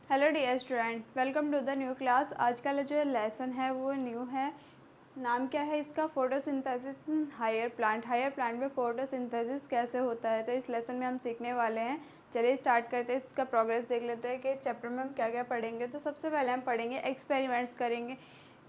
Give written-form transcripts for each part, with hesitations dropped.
Hello dear student, welcome to the new class. आज का जो लेसन है वो न्यू है। नाम क्या है इसका? Photosynthesis in higher plant. Higher plant में फोटोसिंथेसिस कैसे होता है, तो इस लेसन में हम सीखने वाले हैं। चलिए स्टार्ट करते हैं, इसका प्रोग्रेस देख लेते हैं कि इस चैप्टर में हम क्या क्या पढ़ेंगे। तो सबसे पहले हम पढ़ेंगे एक्सपेरिमेंट्स करेंगे,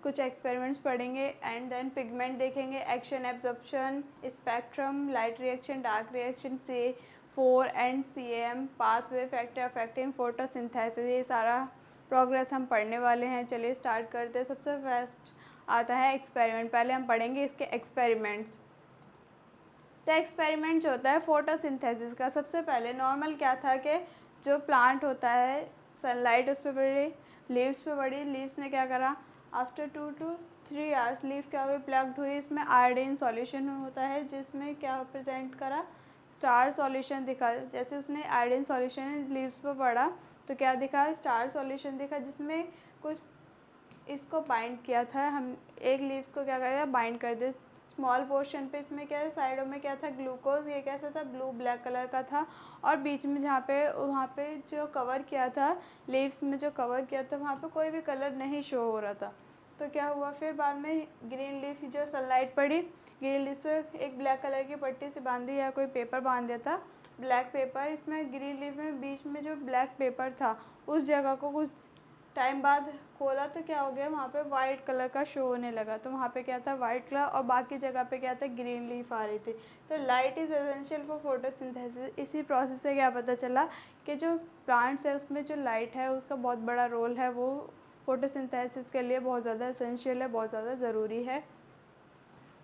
कुछ एक्सपेरिमेंट्स पढ़ेंगे एंड देन पिगमेंट देखेंगे, action absorption, spectrum, light reaction, dark reaction, C4 and CAM, pathway factor affecting photosynthesis. ये सारा प्रोग्रेस हम पढ़ने वाले हैं। चलिए स्टार्ट करते हैं। सबसे फर्स्ट आता है एक्सपेरिमेंट। पहले हम पढ़ेंगे इसके एक्सपेरिमेंट्स। तो एक्सपेरिमेंट जो होता है फोटोसिंथेसिस का, सबसे पहले नॉर्मल क्या था कि जो प्लांट होता है, सनलाइट उस पर पड़ी, लीव्स पे पड़ी, लीव्स ने क्या करा, आफ्टर 2 to 3 आवर्स लीफ क्या हुई, प्लग्ड हुई। इसमें आयोडीन सॉल्यूशन होता है जिसमें क्या प्रेजेंट करा, स्टार सॉल्यूशन दिखा। जैसे उसने आयोडीन सॉल्यूशन लीव्स पर पड़ा तो क्या दिखा, स्टार सॉल्यूशन दिखा, जिसमें कुछ इसको बाइंड किया था। हम एक लीव्स को क्या करेगा, बाइंड कर दे स्मॉल पोर्शन पे। इसमें क्या है, साइडों में क्या था, ग्लूकोज। ये कैसा था, ब्लू ब्लैक कलर का था। और बीच में जहाँ पे, वहाँ पे जो कवर किया था, लीव्स में जो कवर किया था, वहाँ पे कोई भी कलर नहीं शो हो रहा था। तो क्या हुआ फिर बाद में, ग्रीन लीफ जो सनलाइट पड़ी, ग्रीन लीफ पे एक ब्लैक कलर की पट्टी से बांधी या कोई पेपर बांध दिया था, ब्लैक पेपर। इसमें ग्रीन लीफ में बीच में जो ब्लैक पेपर था, उस जगह को कुछ टाइम बाद खोला तो क्या हो गया, वहाँ पे वाइट कलर का शो होने लगा। तो वहाँ पे क्या था, वाइट कलर, और बाकी जगह पे क्या था, ग्रीन लीफ आ रही थी। तो light is essential for photosynthesis. इसी प्रोसेस से क्या पता चला कि जो प्लांट्स है उसमें जो लाइट है उसका बहुत बड़ा रोल है, वो फोटोसिंथेसिस के लिए बहुत ज़्यादा एसेंशियल है, बहुत ज़्यादा ज़रूरी है।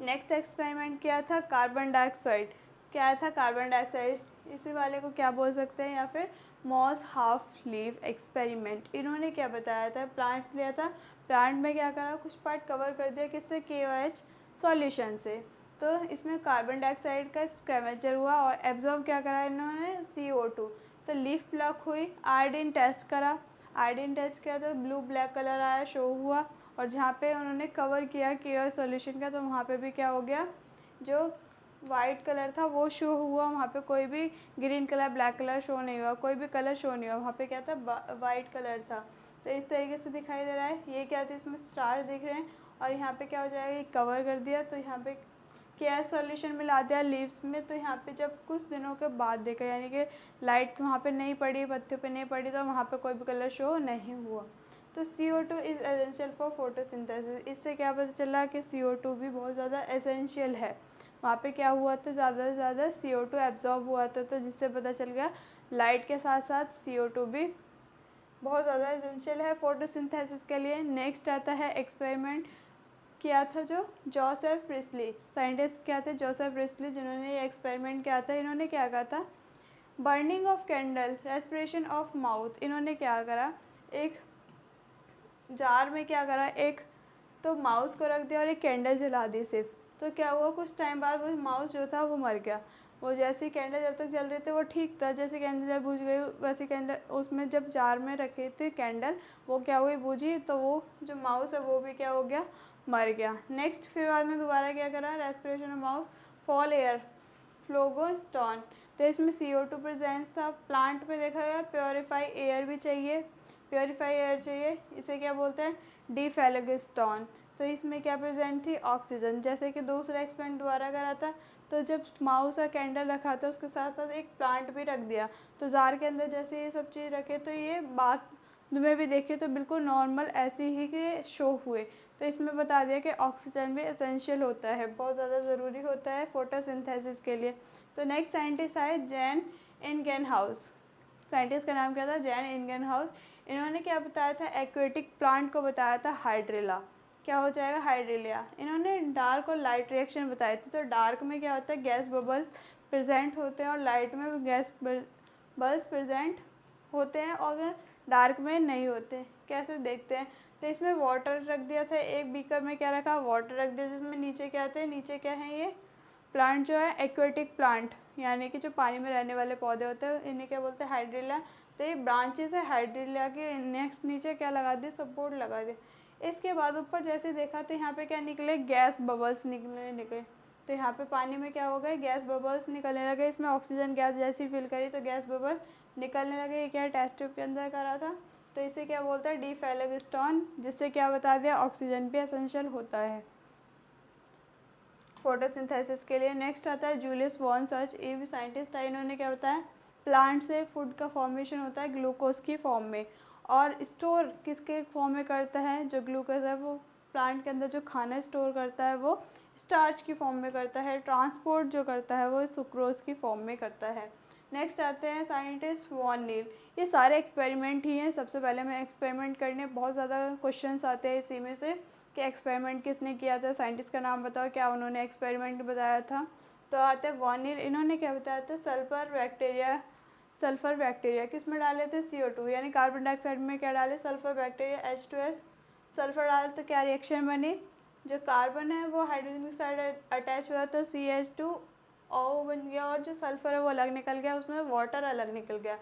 नेक्स्ट एक्सपेरिमेंट किया था कार्बन डाइऑक्साइड। क्या था, कार्बन डाइऑक्साइड। इसी वाले को क्या बोल सकते हैं, या फिर मॉथ हाफ लीफ एक्सपेरिमेंट। इन्होंने क्या बताया था, प्लांट्स लिया था, प्लांट में क्या करा, कुछ पार्ट कवर कर दिया, किससे, KOH सॉल्यूशन से। तो इसमें कार्बन डाइऑक्साइड का स्कैवेंजर हुआ और एब्जॉर्ब क्या करा इन्होंने, CO2। तो लीफ प्लग हुई, आयोडीन टेस्ट करा, आयोडीन टेस्ट किया तो ब्लू ब्लैक कलर आया, शो हुआ। और जहाँ पे उन्होंने कवर किया KOH सॉल्यूशन का, तो वहाँ पे भी क्या हो गया, जो वाइट कलर था वो शो हुआ। वहाँ पे कोई भी green colour black colour show नहीं हुआ, कोई भी कलर शो नहीं हुआ, वहाँ पे क्या था, वाइट कलर था। तो इस तरीके से दिखाई दे रहा है। ये क्या था, इसमें स्टार दिख रहे हैं। और यहाँ पे क्या हो जाएगा, कवर कर दिया तो यहाँ पे KOH सॉल्यूशन मिला दिया लीव्स में। तो यहाँ पे जब कुछ दिनों के बाद देखा, यानी कि लाइट वहाँ पे नहीं पड़ी, पत्तियों पे नहीं पड़ी, तो वहाँ पे कोई भी कलर शो नहीं हुआ। तो CO2 is essential for photosynthesis. इससे क्या पता चला कि CO2 भी बहुत ज़्यादा एसेंशियल है। वहाँ पे क्या हुआ था, ज़्यादा से ज़्यादा CO2 एब्जॉर्ब हुआ था, तो जिससे पता चल गया लाइट के साथ साथ CO2 भी बहुत ज़्यादा एसेंशियल है फोटोसिंथेसिस के लिए। नेक्स्ट आता है एक्सपेरिमेंट किया था जो जोसेफ प्रिस्ली, साइंटिस्ट क्या थे, जोसेफ प्रिस्ली, जिन्होंने ये एक्सपेरिमेंट किया था। इन्होंने क्या कहा था, burning of candle, respiration of mouth. इन्होंने क्या करा, एक जार में क्या करा, एक तो माउस को रख दिया और एक कैंडल जला दी सिर्फ। तो क्या हुआ, कुछ टाइम बाद वो माउस जो था वो मर गया। वो जैसी कैंडल जब तक जल रही थी वो ठीक था, जैसे कैंडल जब बुझ गई, वैसी कैंडल उसमें जब जार में रखी थी कैंडल, वो क्या हुई, बुझी, तो वो जो माउस है वो भी क्या हो गया, मर गया। नेक्स्ट फिर बाद में दोबारा क्या करा, respiration of mouse, foul air, phlogiston. तो इसमें CO2 प्रेजेंस था। प्लांट में देखा गया प्योरीफाई एयर भी चाहिए, प्योरीफाई एयर चाहिए, इसे क्या बोलते हैं, डीफेलोगिस्टॉन। तो इसमें क्या प्रेजेंट थी, ऑक्सीजन। जैसे कि दूसरा एक्सपेरिमेंट दोबारा करा था, तो जब माउस का कैंडल रखा था उसके साथ साथ एक प्लांट भी रख दिया, तो जार के अंदर जैसे ये सब चीज़ रखे तो ये बात में भी देखिए तो बिल्कुल नॉर्मल ऐसे ही के शो हुए। तो इसमें बता दिया कि ऑक्सीजन भी एसेंशियल होता है, बहुत ज़्यादा ज़रूरी होता है फोटोसिंथेसिस के लिए। तो नेक्स्ट साइंटिस्ट आए जैन इनगेनहाउस। साइंटिस्ट का नाम क्या था, जैन इनगेनहाउस। इन्होंने क्या बताया था, एक्वेटिक प्लांट को बताया था हाइड्रिला। क्या हो जाएगा, हाइड्रिलिया। इन्होंने डार्क और लाइट रिएक्शन बताए थे। तो डार्क में क्या होता है, गैस बबल्स प्रेजेंट होते हैं, और लाइट में भी गैस बबल्स प्रेजेंट होते हैं, और डार्क में नहीं होते। कैसे देखते हैं, तो इसमें वाटर रख दिया था, एक बीकर में क्या रखा, वाटर रख दिया, जिसमें नीचे क्या थे, नीचे क्या है, ये प्लांट जो है एक्वेटिक प्लांट, यानी कि जो पानी में रहने वाले पौधे होते हैं, इन्हें क्या बोलते हैं, हाइड्रिला। तो ये ब्रांचेस है हाइड्रिला के। नेक्स्ट नीचे क्या लगा दिए, सपोर्ट लगा दिए। इसके बाद ऊपर जैसे देखा तो यहाँ पे क्या निकले, गैस बबल्स निकले। तो यहाँ पे पानी में क्या हो गए, गैस बबल्स निकलने लगे। इसमें ऑक्सीजन गैस जैसी फिल करी तो गैस बबल निकलने लगे। ये क्या टेस्ट ट्यूब के अंदर करा था। तो इसे क्या बोलते हैं, डी फेलोगिस्टोन, जिससे क्या बता दिया, ऑक्सीजन भी एसेंशियल होता है फोटोसिंथेसिस के लिए। नेक्स्ट आता है जूलियस वॉन सर्च, ये भी साइंटिस्ट है, इन्होंने क्या बताया, प्लांट से फूड का फॉर्मेशन होता है ग्लूकोज की फॉर्म में, और स्टोर किसके फॉर्म में करता है, जो ग्लूकोज है वो प्लांट के अंदर जो खाना स्टोर करता है वो स्टार्च की फॉर्म में करता है, ट्रांसपोर्ट जो करता है वो सुक्रोज की फॉर्म में करता है। नेक्स्ट आते हैं साइंटिस्ट वॉन नील, ये सारे एक्सपेरिमेंट ही हैं। सबसे पहले मैं एक्सपेरिमेंट करने बहुत ज़्यादा क्वेश्चंस आते हैं इसी में से कि एक्सपेरिमेंट किसने किया था, साइंटिस्ट का नाम बताओ, क्या उन्होंने एक्सपेरिमेंट बताया था। तो आते हैं वॉन नील, इन्होंने क्या बताया था, सल्फ़र बैक्टीरिया किस में डाले थे, CO2 यानी कार्बन डाइऑक्साइड में क्या डाले, सल्फ़र बैक्टीरिया H2S, सल्फ़र डाले तो क्या रिएक्शन बनी, जो कार्बन है वो हाइड्रोजन के साथ अटैच हुआ तो CH2O बन गया, और जो सल्फ़र है वो अलग निकल गया, उसमें वाटर अलग निकल गया।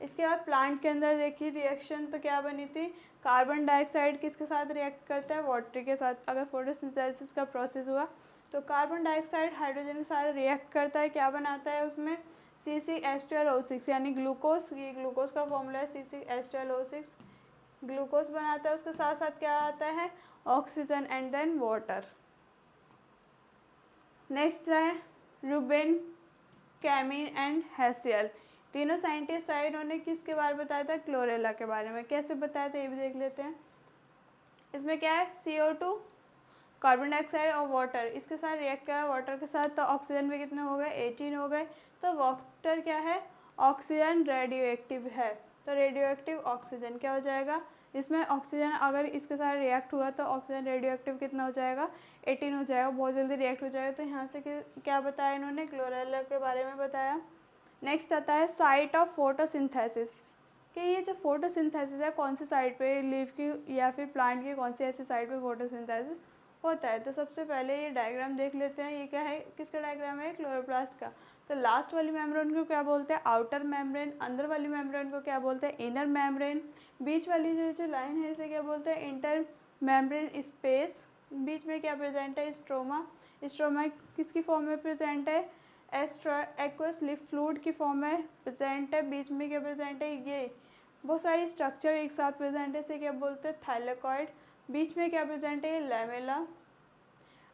इसके बाद प्लांट के अंदर देखिए रिएक्शन तो क्या बनी थी, कार्बन डाइऑक्साइड किसके साथ रिएक्ट करता है, वाटर के साथ। अगर फोटोसिंथेसिस का प्रोसेस हुआ तो कार्बन डाइऑक्साइड हाइड्रोजन के साथ रिएक्ट करता है, क्या बनाता है उसमें, CCH12O6 यानी ग्लूकोज, ये ग्लूकोज का फॉर्मूला है CCH12O6, ग्लूकोज बनाता है। उसके साथ साथ क्या आता है, oxygen and then water. Next है रूबेन, कैमिन एंड हेसियल, तीनों साइंटिस्ट आए, इन्होंने किसके बारे में बताया था, क्लोरेला के बारे में। कैसे बताया था ये भी देख लेते हैं। इसमें क्या है, CO2, कार्बन डाइऑक्साइड और वाटर, इसके साथ रिएक्ट किया वाटर के साथ, तो ऑक्सीजन में कितने हो गए, 18 हो गए। तो वाटर क्या है, ऑक्सीजन रेडियो एक्टिव है, तो रेडियो एक्टिव ऑक्सीजन क्या हो जाएगा, इसमें ऑक्सीजन अगर इसके साथ रिएक्ट हुआ तो ऑक्सीजन रेडियो एक्टिव कितना हो जाएगा, 18 हो जाएगा, बहुत जल्दी रिएक्ट हो जाएगा। तो यहाँ से क्या बताया इन्होंने, क्लोरेला के बारे में बताया। नेक्स्ट आता है साइट ऑफ फोटोसिंथेसिस, कि ये जो फोटोसिंथेसिस है कौन सी साइड पे, लीफ की या फिर प्लांट की कौन सी ऐसी साइड पे फोटोसिंथेसिस होता है। तो सबसे पहले ये डायग्राम देख लेते हैं, ये क्या है, किसका डायग्राम है, क्लोरोप्लास्ट का। तो लास्ट वाली मेम्ब्रेन को क्या बोलते हैं, आउटर मेम्ब्रेन, अंदर वाली मेम्ब्रेन को क्या बोलते हैं, इनर मेम्ब्रेन, बीच वाली जो लाइन है इसे क्या बोलते हैं, इंटर मेम्ब्रेन स्पेस, बीच में क्या प्रेजेंट है, स्ट्रोमा, स्ट्रोमा किसकी फॉर्म में प्रेजेंट है, एक्वस लिफ फ्लूइड की फॉर्म में प्रेजेंट है, बीच में क्या प्रेजेंट है, ये बहुत सारी स्ट्रक्चर एक साथ प्रेजेंट है, इसे क्या बोलते हैं, थाइलेकॉइड, बीच में क्या प्रेजेंट है, लैमेला।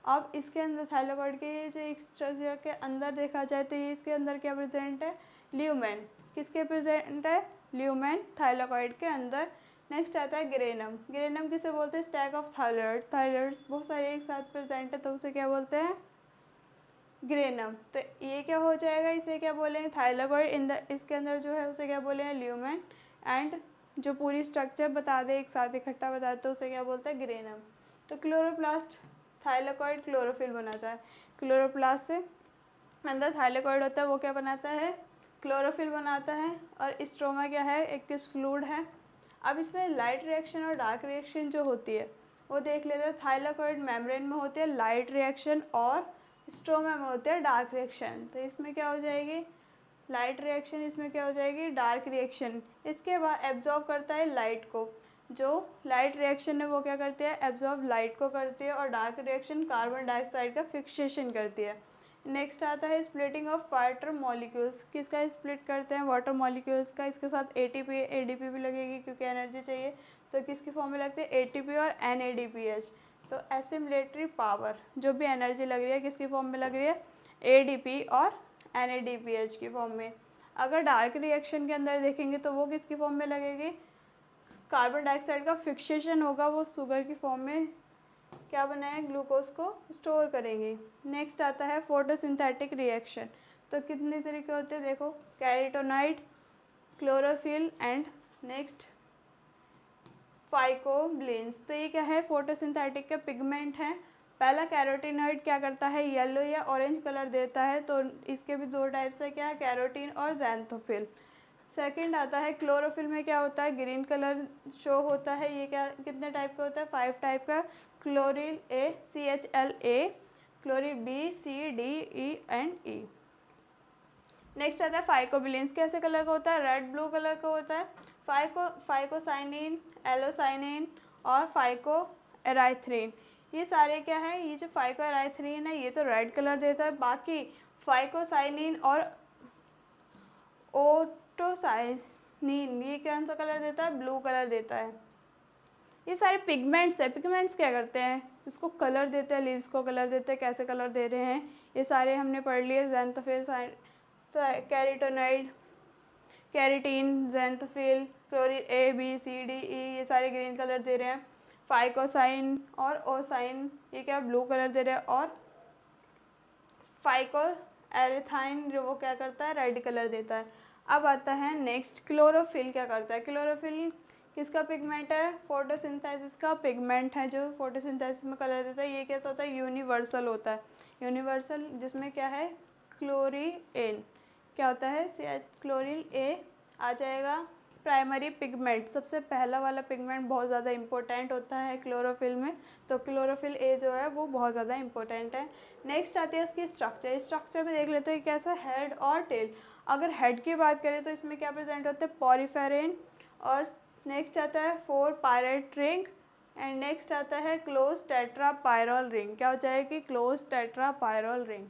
अब इसके अंदर थाइलेकॉइड के जो एक स्ट्रक्चर के अंदर देखा जाए तो ये इसके अंदर क्या प्रेजेंट है, ल्यूमेन, किसके प्रेजेंट है, ल्यूमेन थाइलेकॉइड के अंदर। नेक्स्ट आता है ग्रेनम, ग्रेनम किसे बोलते हैं, स्टैक ऑफ थायराइड्स, थायराइड्स बहुत सारे एक साथ प्रेजेंट है तो उसे क्या बोलते हैं, ग्रेनम। तो ये क्या हो जाएगा, इसे क्या बोलेंगे, थाइलेकॉइड, इन द इसके अंदर जो है उसे क्या बोलेंगे, ल्यूमेन, एंड जो पूरी स्ट्रक्चर बता दे एक साथ इकट्ठा बता दे तो उसे क्या बोलते हैं, ग्रेनम। तो क्लोरोप्लास्ट, थाइलेकॉइड क्लोरोफिल बनाता है, क्लोरोप्लास्ट से अंदर थाइलेकॉइड होता है वो क्या बनाता है, क्लोरोफिल बनाता है, और स्ट्रोमा क्या है, एक किस फ्लूइड है। अब इसमें लाइट रिएक्शन और डार्क रिएक्शन जो होती है वो देख लेते हैं। थाइलेकॉइड मेम्ब्रेन में होती है लाइट रिएक्शन और स्ट्रोमा में होते हैं डार्क रिएक्शन। तो इसमें क्या हो जाएगी, लाइट रिएक्शन, इसमें क्या हो जाएगी, डार्क रिएक्शन। इसके बाद एब्जॉर्ब करता है लाइट को, जो लाइट रिएक्शन है वो क्या करती है, एब्जॉर्ब लाइट को करती है, और डार्क रिएक्शन कार्बन डाइऑक्साइड का फिक्सेशन करती है। नेक्स्ट आता है स्प्लिटिंग ऑफ वाटर मॉलिक्यूल्स, किसका स्प्लिट करते हैं, वाटर मॉलिक्यूल्स का। इसके साथ ATP ADP भी लगेगी क्योंकि एनर्जी चाहिए, तो किसकी फॉर्म में लगते हैं, ATP और NADPH। तो एसिमिलेटरी पावर, जो भी एनर्जी लग रही है किसकी फॉर्म में लग रही है, ADP और NADPH की फॉर्म में। अगर डार्क रिएक्शन के अंदर देखेंगे तो वो किसकी फॉर्म में लगेगी, कार्बन डाइऑक्साइड का फिक्सेशन होगा, वो शुगर की फॉर्म में क्या बनाए, ग्लूकोज को स्टोर करेंगे। नेक्स्ट आता है फोटोसिंथेटिक रिएक्शन, तो कितने तरीके होते हैं देखो, carotenoid, chlorophyll and next phycobilins. तो ये क्या है, फोटोसिंथेटिक के पिगमेंट हैं। पहला कैरोटीनॉइड क्या करता है, येलो या ऑरेंज कलर देता है, तो इसके भी दो टाइप्स है, क्या है, कैरोटीन और ज़ैंथोफिल। सेकंड आता है क्लोरोफिल में क्या होता है, ग्रीन कलर शो होता है, ये क्या कितने टाइप का होता है, 5 टाइप का, क्लोरिल A CHLA, क्लोरिल B C D E and E। Next आता है फाइकोबिलिन्स, कैसे कलर का होता है, रेड ब्लू कलर का होता है। फाइकोसाइनिन, एलोसाइनिन और फाइकोएराइथ्रिन, ये सारे क्या है, ये जो फाइकोएराइथ्रिन है ये तो रेड कलर देता है, बाकी फाइकोसाइनिन और नीन, ये कौन सा कलर देता है? ब्लू कलर देता है। ये सारे पिगमेंट्स है। पिगमेंट्स क्या करते हैं? इसको कलर देते हैं, लीव्स को कलर देते हैं। कैसे कलर दे रहे हैं ये सारे हमने पढ़ लिए। Xanthophyll, carotenoid, carotene, xanthophyll, chlorine A B C D E, ये सारे ग्रीन कलर दे रहे हैं। फाइकोसाइन और ओसाइन, ये क्या ब्लू कलर दे रहे हैं। और फाइको एरेथाइन जो वो क्या करता है? रेड कलर देता है। अब आता है नेक्स्ट, क्लोरोफिल क्या करता है? क्लोरोफिल किसका पिगमेंट है? फोटोसिंथेसिस का पिगमेंट है जो फोटोसिंथेसिस में कलर देता है। ये कैसा होता है? यूनिवर्सल होता है। यूनिवर्सल जिसमें क्या है? क्लोरीन क्या होता है? क्लोरीन ए आ जाएगा। प्राइमरी पिगमेंट, सबसे पहला वाला पिगमेंट बहुत ज़्यादा इंपॉर्टेंट होता है क्लोरोफिल में, तो क्लोरोफिल ए जो है वो बहुत ज़्यादा इंपॉर्टेंट है। नेक्स्ट आती है इसकी स्ट्रक्चर। स्ट्रक्चर में देख लेते हैं कैसा, हेड और टेल। अगर हेड की बात करें तो इसमें क्या प्रेजेंट होते हैं? पॉरीफेरेन। और नेक्स्ट आता है 4 पायरेट रिंग। एंड नेक्स्ट आता है क्लोज टेट्रापायरल रिंग। क्या हो जाएगी? Close tetrapyrrole ring.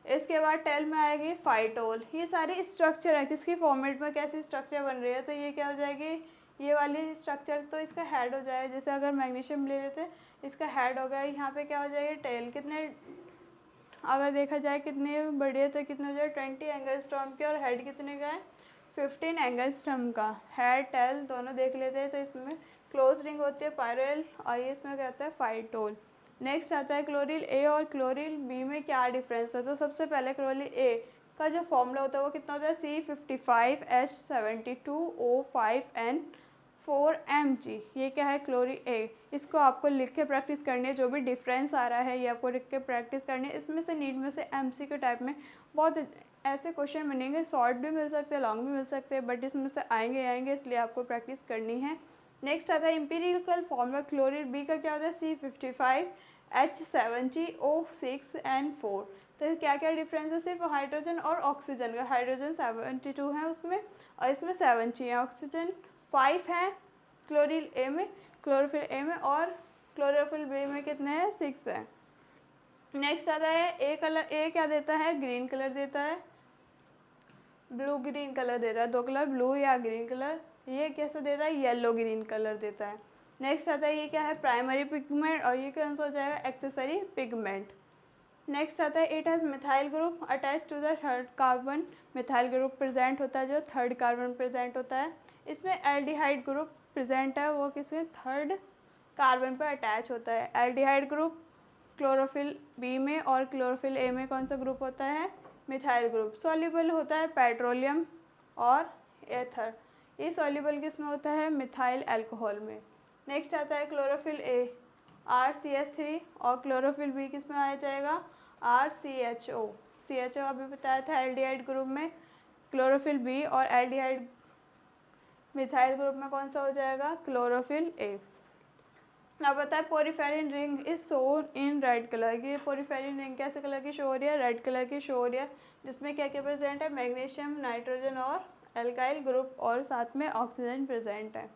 इसके बाद टेल में आएगी फाइटोल। ये सारे स्ट्रक्चर है, किसकी फॉर्मेट में कैसी स्ट्रक्चर बन रही है, तो ये क्या हो जाएगी? ये वाली स्ट्रक्चर तो इसका हेड हो जाएगा। जैसे अगर मैग्नीशियम ले लेते हैं, इसका हेड हो गया। यहाँ पे क्या हो जाएगी? टेल। कितने अगर देखा जाए कितने बड़े, तो कितने हो जाए? 20 एंगस्ट्रॉम के। और हेड कितने का है? 15 एंगस्ट्रॉम का। हेड टेल दोनों देख लेते हैं। तो इसमें क्लोज रिंग होती है पायरल, और ये इसमें क्या होता है? फाइटोल। नेक्स्ट आता है क्लोरील ए और क्लोरील बी में क्या डिफरेंस है। तो सबसे पहले क्लोरील ए का जो फॉर्मूला होता है वो कितना होता है? C55H72O5N4Mg। ये क्या है? क्लोरील ए। इसको आपको लिख के प्रैक्टिस करनी है। जो भी डिफरेंस आ रहा है ये आपको लिख के प्रैक्टिस करनी है। इसमें से नीट में से MCQ टाइप में बहुत ऐसे क्वेश्चन बनेंगे, शॉर्ट भी मिल सकते हैं, लॉन्ग भी मिल सकते हैं, बट इसमें से आएंगे, इसलिए आपको प्रैक्टिस करनी है। नेक्स्ट आता है इंपीरिकल फॉर्मूला। क्लोरीन बी का क्या होता है? C55H70O6N4। तो क्या क्या डिफरेंस है? सिर्फ हाइड्रोजन और ऑक्सीजन का। हाइड्रोजन 72 है उसमें, और इसमें 7 है। ऑक्सीजन 5 है क्लोरीन ए में, क्लोरोफिल ए में, और क्लोरोफिल बी में कितने हैं? 6 है। नेक्स्ट आता है ए कलर। ए क्या देता है? ग्रीन कलर देता है, ब्लू ग्रीन कलर देता है। दो कलर, ब्लू या ग्रीन कलर। ये कैसा देता है? येलो ग्रीन कलर देता है। नेक्स्ट आता है ये क्या है? प्राइमरी पिगमेंट, और ये कौन सा हो जाएगा? Accessory pigment. नेक्स्ट आता है it has methyl group attach to the third carbon. Methyl group present होता है जो थर्ड कार्बन प्रेजेंट होता है। इसमें एल्डिहाइड ग्रुप प्रेजेंट है, वो किसके? थर्ड कार्बन पर अटैच होता है। एल्डिहाइड ग्रुप क्लोरोफिल बी में और क्लोरोफिल ए में कौन सा ग्रुप होता है? Methyl group. सॉल्युबल होता है पेट्रोलियम और एथर। ये सॉल्युबल किस में होता है? मिथाइल अल्कोहल में। नेक्स्ट आता है क्लोरोफिल ए RCH3, और क्लोरोफिल बी किस में आ जाएगा? RCHO। CHO अभी बताया था एल्डिहाइड ग्रुप में। क्लोरोफिल बी और एल्डिहाइड मिथाइल ग्रुप में कौन सा हो जाएगा? Chlorophyll A. अब बता है porphyrin ring is shown in red colour की। पोरिफेरिन रिंग कैसे कलर की शो हो रही है? रेड कलर की शो हो रही है, जिसमें क्या क्या प्रेजेंट है? मैग्नीशियम, नाइट्रोजन और एल्काइल ग्रुप, और साथ में ऑक्सीजन प्रेजेंट है।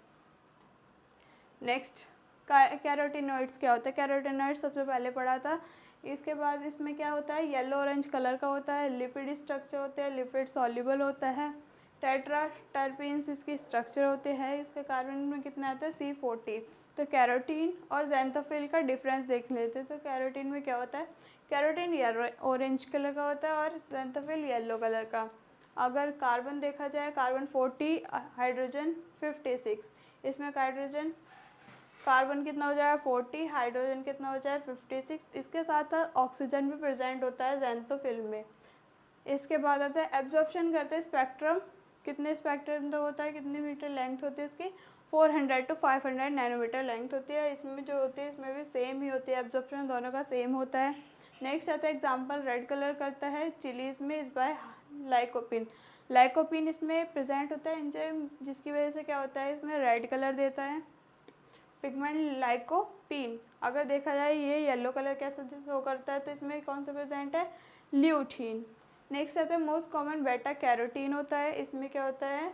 नेक्स्ट कैरोटीनॉइड्स क्या होता है? कैरोटीनॉइड्स सबसे पहले पढ़ा था। इसके बाद इसमें क्या होता है? येलो ऑरेंज कलर का होता है। लिपिड स्ट्रक्चर होते हैं, लिपिड सॉल्युबल होता है। टेट्रा टर्पीन्स इसकी स्ट्रक्चर होते हैं। इसके कार्बन में कितना आता है? C40। तो कैरोटीन और ज़ैंथोफिल का डिफरेंस देख लेते हैं। तो कैरोटीन में क्या होता है? कैरोटीन येलो ऑरेंज कलर का होता है और ज़ैंथोफिल येलो कलर का। अगर कार्बन देखा जाए, कार्बन 40, हाइड्रोजन 56। इसमें कार्बन कितना हो जाएगा? 40, हाइड्रोजन कितना हो जाए? 56। इसके साथ साथ ऑक्सीजन भी प्रेजेंट होता है ज़ैंथोफिल में। इसके बाद आता है एब्जॉर्प्शन करते हैं स्पेक्ट्रम। कितने स्पेक्ट्रम तो होता है? कितनी मीटर लेंथ होती है इसकी? 400 to 500 नैनोमीटर लेंथ होती है। इसमें जो होती है इसमें भी सेम ही होती है, एब्जॉर्प्शन दोनों का सेम होता है। नेक्स्ट आता है एग्जाम्पल, रेड कलर करता है चिलीज में इस बाय लाइकोपिन। लाइकोपिन इसमें प्रेजेंट होता है एंजाइम, जिसकी वजह से क्या होता है? इसमें रेड कलर देता है पिगमेंट लाइकोपीन। अगर देखा जाए ये येलो कलर कैसे शो करता है, तो इसमें कौन सा प्रेजेंट है? ल्यूटीन। नेक्स्ट आता है मोस्ट कॉमन बेटा कैरोटीन होता है। इसमें क्या होता है?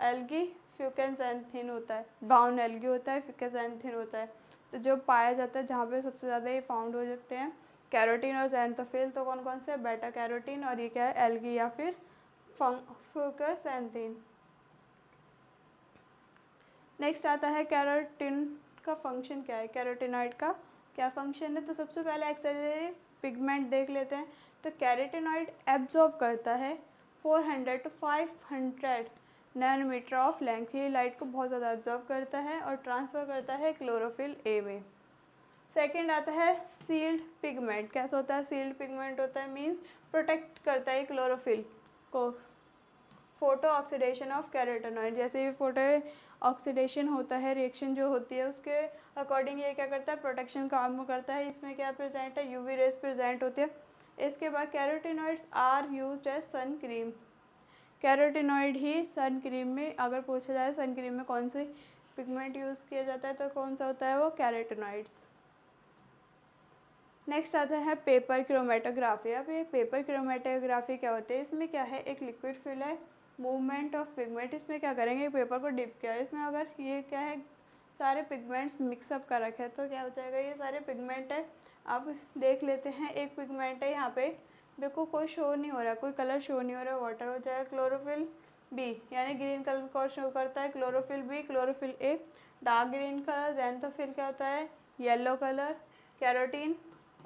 एल्गी फ्यूकेनजैंथिन होता है, ब्राउन एल्गी होता है, फ्यूकेनजैंथिन होता है। तो जो पाया जाता है जहाँ पे सबसे ज़्यादा ये फाउंड हो जाते हैं कैरोटीन और ज़ैंथोफिल, तो कौन कौन से? बेटा कैरोटीन, और ये क्या है? एल्गी या फिर फ्यूकेनजैंथिन। नेक्स्ट आता है कैरोटीन का फंक्शन क्या है, कैरोटीनॉइड का क्या फंक्शन है। तो सबसे पहले एक्सेलरी पिगमेंट देख लेते हैं। तो कैरोटीनॉइड एब्जॉर्ब करता है 400 to 500 नैनोमीटर ऑफ लेंथ, ये लाइट को बहुत ज़्यादा एब्जॉर्ब करता है और ट्रांसफ़र करता है क्लोरोफिल ए में। सेकेंड आता है सील्ड पिगमेंट। कैसा होता है सील्ड पिगमेंट, होता है मीन्स प्रोटेक्ट करता है क्लोरोफिल को। फोटो ऑक्सीडेशन ऑफ कैरोटीनॉइड, जैसे ये फोटो ऑक्सीडेशन होता है, रिएक्शन जो होती है उसके अकॉर्डिंग ये क्या करता है, प्रोटेक्शन काम करता है। इसमें क्या प्रेजेंट है, यूवी रेज प्रेजेंट होती है। इसके बाद carotenoids are used as sun cream, carotenoid ही सन क्रीम में, अगर पूछा जाए सन क्रीम में कौन सी पिगमेंट यूज़ किया जाता है तो कौन सा होता है वो, कैरोटीनॉइड्स। नेक्स्ट आता है पेपर क्रोमेटोग्राफी। अब ये पेपर क्रोमेटोग्राफी क्या होती है, इसमें क्या है, एक लिक्विड फिल है, मूवमेंट ऑफ पिगमेंट। इसमें क्या करेंगे, पेपर को डिप किया है, इसमें अगर ये क्या है, सारे पिगमेंट्स मिक्सअप कर रखे हैं तो क्या हो जाएगा, ये सारे पिगमेंट है। अब देख लेते हैं, एक पिगमेंट है यहाँ पे, देखो कोई शो नहीं हो रहा, कोई कलर शो नहीं हो रहा, वाटर हो जाएगा क्लोरोफिल बी, यानी ग्रीन कलर को शो करता है chlorophyll B, chlorophyll A dark green colour, xanthophyll क्या होता है येलो कलर, कैरोटीन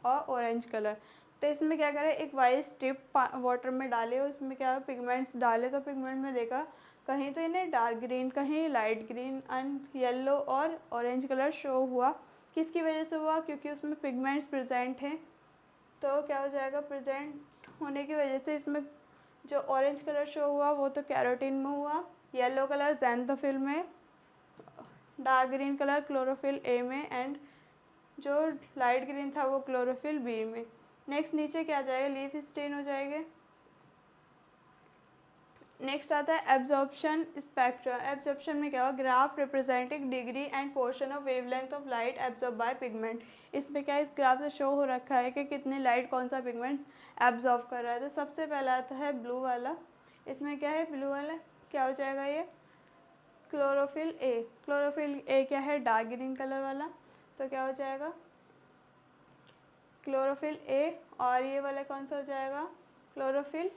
और ऑरेंज कलर। तो इसमें क्या करें, एक वाइट स्ट्रिप वाटर में डाले, उसमें क्या पिगमेंट्स डाले, तो पिगमेंट में देखा कहीं तो इन्हें डार्क ग्रीन, कहीं लाइट ग्रीन एंड येलो और ऑरेंज कलर शो हुआ। किसकी वजह से हुआ, क्योंकि उसमें पिगमेंट्स प्रेजेंट हैं। तो क्या हो जाएगा, प्रेजेंट होने की वजह से इसमें जो ऑरेंज कलर शो हुआ वो तो कैरोटीन में हुआ, येलो कलर ज़ैंथोफिल में, dark green colour chlorophyll A में एंड जो लाइट ग्रीन था वो क्लोरोफिल बी में। नेक्स्ट नीचे क्या आ जाएगा, लीफ स्टेन हो जाएंगे। नेक्स्ट आता है एब्जॉर्प्शन स्पेक्ट्रा। एब्जॉर्प्शन में क्या हुआ, graph representing degree end portion of wavelength of light absorb by pigment. इसमें क्या इस ग्राफ से शो हो रखा है कि कितनी लाइट कौन सा पिगमेंट एब्जॉर्ब कर रहा है। तो सबसे पहला आता है ब्लू वाला, इसमें क्या है, ब्लू वाला क्या हो जाएगा, ये क्लोरोफिल ए। क्लोरोफिल ए क्या है, डार्क ग्रीन कलर वाला, तो क्या हो जाएगा क्लोरोफिल ए। और ये वाला कौन सा हो जाएगा, क्लोरोफिल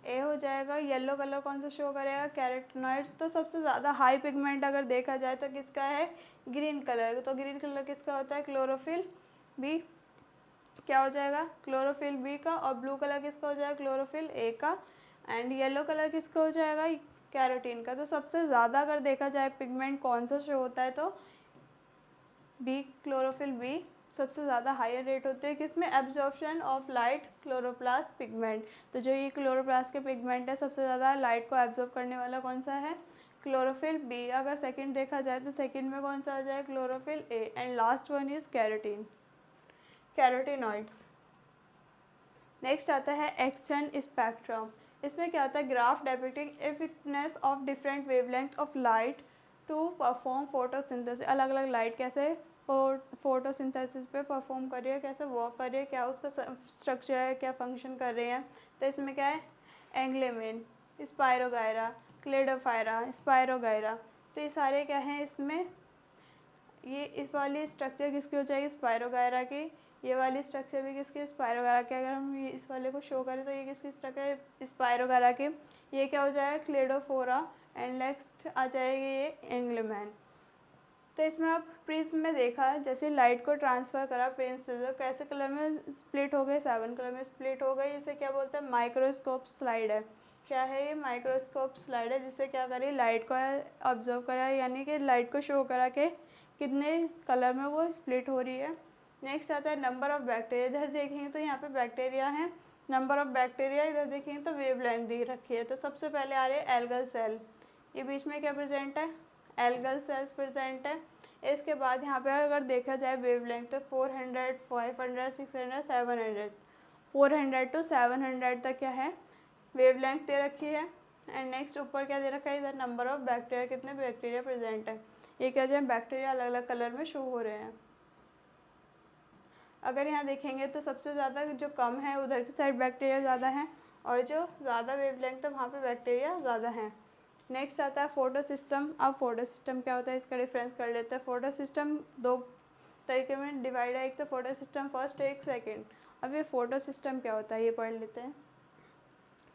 ए हो जाएगा। येलो कलर कौन सा शो करेगा, कैरोटीनॉइड्स। तो सबसे ज़्यादा हाई पिगमेंट अगर देखा जाए तो किसका है, ग्रीन कलर। तो ग्रीन कलर किसका होता है, क्लोरोफिल बी, क्या हो जाएगा क्लोरोफिल बी का। और ब्लू कलर किसका हो जाएगा, क्लोरोफिल ए का। एंड येलो कलर किसका हो जाएगा, कैरोटीन का। तो सबसे ज़्यादा अगर देखा जाए पिगमेंट कौन सा शो होता है तो बी, क्लोरोफिल बी सबसे ज़्यादा हायर रेट होते हैं किसमें, absorption of light chloroplast pigment. तो जो ये क्लोरोप्लास्ट के पिगमेंट है सबसे ज़्यादा लाइट को एब्जॉर्ब करने वाला कौन सा है, क्लोरोफिल बी। अगर सेकंड देखा जाए तो सेकंड में कौन सा आ जाए, chlorophyll A. And last one is carotene, carotenoids. Next आता है एक्शन स्पेक्ट्रम। इसमें क्या होता है, graph depicting effectiveness of different wavelength of light to perform photosynthesis. अलग अलग लाइट कैसे फोटोसिंथेसिस पे परफॉर्म कर रही है, कैसे वर्क कर रही है, क्या उसका स्ट्रक्चर है, क्या फंक्शन कर रहे हैं। तो इसमें क्या है, एंग्लेमिन, स्पायरोगायरा, क्लेडोफायरा, स्पायरोगायरा। तो ये सारे क्या हैं इसमें, ये इस वाली स्ट्रक्चर किसकी हो जाएगी, स्पायरोगायरा की। ये वाली स्ट्रक्चर भी किसकी, स्पायरोगायरा की। अगर हम ये इस वाले को शो करें तो ये किसकी स्ट्रक्चर, स्पायरोगायरा की। ये क्या हो जाएगा, क्लेडोफोरा। एंड नेक्स्ट आ जाएगी ये एंग्लेमैन। तो इसमें आप प्रिज्म में देखा, जैसे लाइट को ट्रांसफ़र करा प्रिज्म से, तो कैसे कलर में स्प्लिट हो गए, 7 कलर में स्प्लिट हो गई। इसे क्या बोलते हैं, माइक्रोस्कोप स्लाइड है। क्या है ये, माइक्रोस्कोप स्लाइड है, जिससे क्या करी, लाइट को ऑब्जर्व करा, यानी कि लाइट को शो करा के कितने कलर में वो स्प्लिट हो रही है। नेक्स्ट आता है नंबर ऑफ़ बैक्टीरिया। इधर देखेंगे तो यहाँ पे बैक्टीरिया हैं, नंबर ऑफ़ बैक्टीरिया। इधर देखेंगे तो वेवलेंथ दी रखी है। तो सबसे पहले आ रहे हैं एल्गल सेल, ये बीच में क्या प्रेजेंट है, एल्गल सेल्स प्रेजेंट है। इसके बाद यहाँ पे अगर देखा जाए वेवलेंथ तो 400, 500, 600, 700, 400 to 700 तक क्या है वेवलेंथ दे रखी है। एंड नेक्स्ट ऊपर क्या दे रखा है, इधर नंबर ऑफ़ बैक्टीरिया, कितने बैक्टीरिया प्रेजेंट है। ये क्या जाए, बैक्टीरिया अलग अलग कलर में शो हो रहे हैं। अगर यहाँ देखेंगे तो सबसे ज़्यादा जो कम है उधर की साइड बैक्टीरिया ज़्यादा हैं, और जो ज़्यादा वेवलेंथ है वहाँ पे बैक्टीरिया ज़्यादा हैं। नेक्स्ट आता है फोटो सिस्टम। अब फोटो सिस्टम क्या होता है, इसका डिफरेंस कर लेते हैं। फोटो सिस्टम 2 तरीके में डिवाइड है, एक तो फोटो सिस्टम फर्स्ट, एक सेकंड। अब ये फोटो सिस्टम क्या होता है ये पढ़ लेते हैं।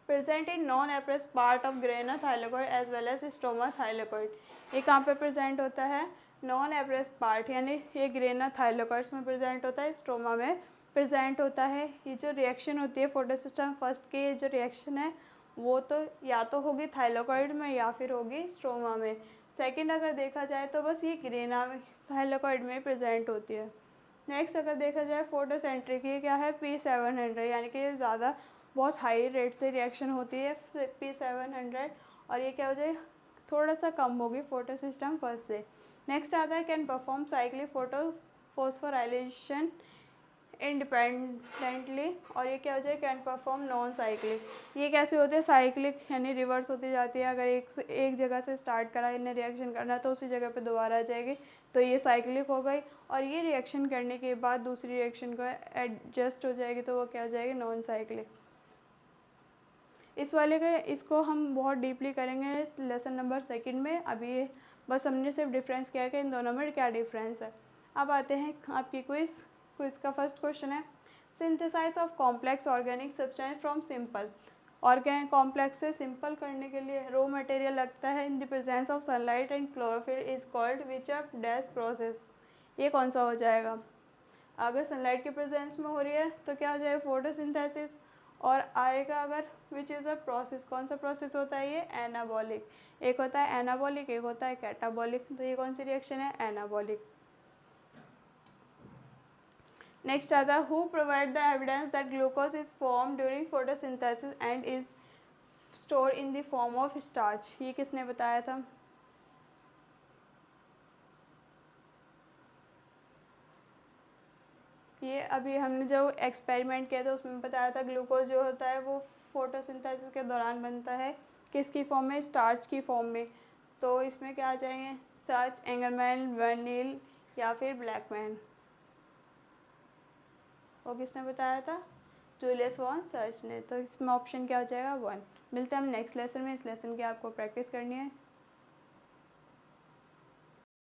Present in non appressed part of grana thylakoid as well as stroma thylakoid. ये कहाँ पे प्रेजेंट होता है? नॉन एप्रस पार्ट, यानी ये ग्रेना थाइलेकोइड्स में प्रेजेंट होता है, स्टोमा में प्रेजेंट होता है। ये जो रिएक्शन होती है फोटोसिस्टम फर्स्ट की, ये जो रिएक्शन है वो तो या तो होगी थाइलेकोइड में या फिर होगी स्ट्रोमा में। सेकंड अगर देखा जाए तो बस ये ग्रेना थाइलेकोइड में प्रेजेंट होती है। नेक्स्ट अगर देखा जाए फोटोसेंट्रिक, ये क्या है? P700, यानी कि ये ज़्यादा बहुत हाई रेट से रिएक्शन होती है P700, और ये क्या हो जाए? थोड़ा सा कम होगी फोटोसिस्टम फर्स्ट से। नेक्स्ट आता है can perform cyclic photo phosphorylation independently, और ये क्या हो जाए? Can perform non cyclic. ये कैसे होते हैं? साइक्लिक यानी रिवर्स होती जाती है। अगर एक जगह से स्टार्ट करा इन्हें रिएक्शन करना तो उसी जगह पे दोबारा आ जाएगी, तो ये साइक्लिक हो गई। और ये रिएक्शन करने के बाद दूसरी रिएक्शन को एडजस्ट हो जाएगी, तो वो क्या हो जाएगी? Non cyclic. इस वाले का इसको हम बहुत डीपली करेंगे लेसन नंबर 2 में। अभी ये बस हमने सिर्फ डिफरेंस किया कि इन दोनों में क्या डिफरेंस है। अब आते हैं आपकी क्विज़ का फर्स्ट क्वेश्चन है synthesise of complex organic substance from simple. Organic complex से सिंपल करने के लिए रॉ मटेरियल लगता है in the presence of sunlight and chlorophyll is called which of dash process. ये कौन सा हो जाएगा? अगर सनलाइट के प्रेजेंस में हो रही है तो क्या हो जाएगा? फोटोसिंथेसिस। और आएगा अगर विच इज़ अ प्रोसेस, कौन सा प्रोसेस होता है? ये एनाबॉलिक। एक होता है एनाबॉलिक, एक होता है कैटाबॉलिक। तो ये कौन सी रिएक्शन है? एनाबॉलिक। नेक्स्ट आता है who provide the evidence that glucose is form during photosynthesis and is store in the form of starch. ये किसने बताया था? ये अभी हमने जो एक्सपेरिमेंट किया था उसमें बताया था ग्लूकोज जो होता है वो फोटोसिंथेसिस के दौरान बनता है किसकी फॉर्म में? स्टार्च की फॉर्म में। तो इसमें क्या आ जाएंगे? स्टार्च, एंगरमैन, वर्निल या फिर ब्लैकमैन। वो किसने बताया था? जूलियस वॉन सर्च ने। तो इसमें ऑप्शन क्या हो जाएगा? 1। मिलते हैं हम नेक्स्ट लेसन में। इस लेसन की आपको प्रैक्टिस करनी है।